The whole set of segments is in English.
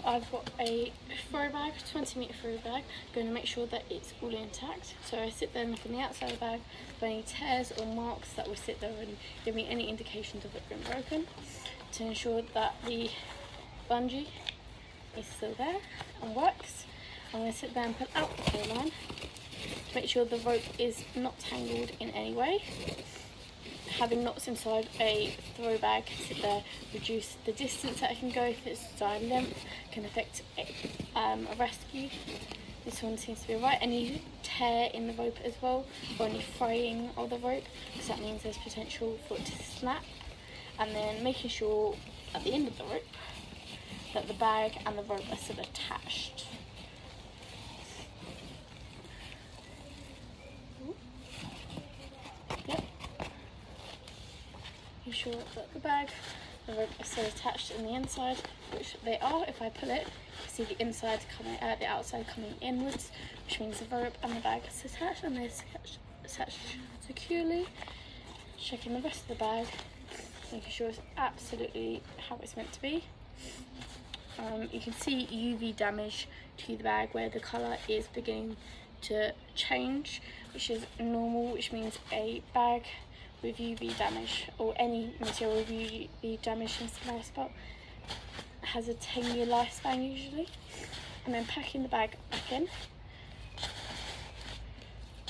I've got a throw bag, 20-metre throw bag. I'm going to make sure that it's all intact. So I sit there and look on the outside of the bag for any tears or marks that will sit there and give me any indications of it being broken, to ensure that the bungee is still there and works. I'm going to sit there and pull out the tow line to make sure the rope is not tangled in any way. Having knots inside a throw bag, sit there, reduce the distance that I can go. If it's desired length, can affect a rescue. This one seems to be right. Any tear in the rope as well, or any fraying of the rope, because that means there's potential for it to snap. And then making sure at the end of the rope that the bag and the rope are still attached. Yep. Make sure that the bag and the rope are still attached in the inside, which they are. If I pull it, you see the inside coming out, the outside coming inwards, which means the rope and the bag is attached, and they're attached securely. Checking the rest of the bag, making sure it's absolutely how it's meant to be. You can see UV damage to the bag where the colour is beginning to change, which is normal, which means a bag with UV damage, or any material with UV damage since the last spot, has a 10-year lifespan usually. And then packing the bag back in.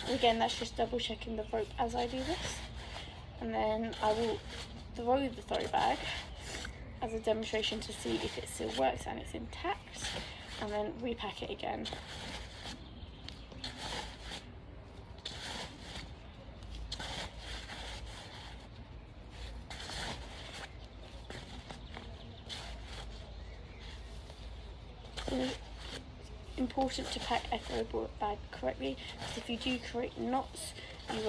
Again, that's just double checking the rope as I do this. And then I will throw the throw bag as a demonstration to see if it still works and it's intact, and then repack it again. It's important to pack a throw bag correctly, because if you do create knots, you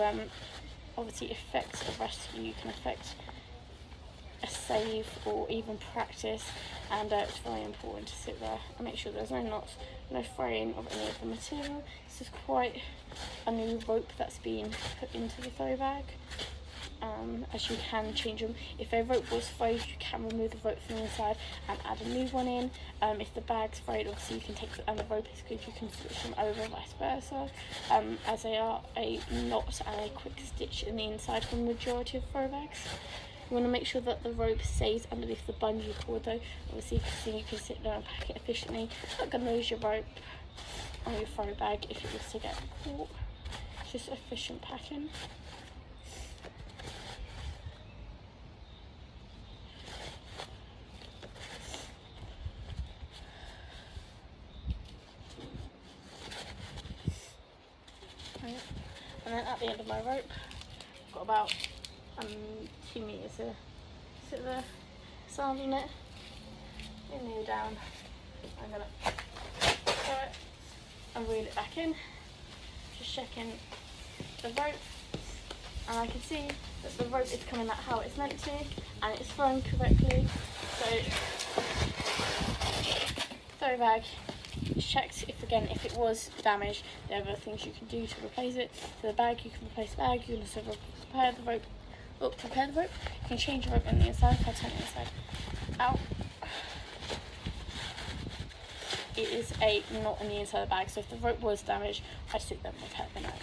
obviously affect the rescue. You can affect a save or even practice, and it's very important to sit there and make sure there's no knots, no fraying of any of the material. This is quite a new rope that's been put into the throw bag, as you can change them. If a rope was frayed, you can remove the rope from the inside and add a new one in. If the bag's frayed, obviously you can take and the rope is good, you can switch them over, vice versa, as they are a knot and a quick stitch in the inside for the majority of throw bags. You want to make sure that the rope stays underneath the bungee cord though. Obviously you can sit there and pack it efficiently. Not going to lose your rope on your throw bag if it was to get caught. It's just efficient packing. And then at the end of my rope, I've got about 2 meters to sit there, stand on it, and kneel down. I'm gonna throw it and reel it back in, just checking the rope, and I can see that the rope is coming out how it's meant to, and it's thrown correctly. So throw bag is checked. If it was damaged, there are other things you can do to replace it. For the bag, you can replace the bag. You can also prepare the rope. You can change the rope on the inside. If I turn the inside out, it is a knot on the inside of the bag. So if the rope was damaged, I'd sit there and repair the knot.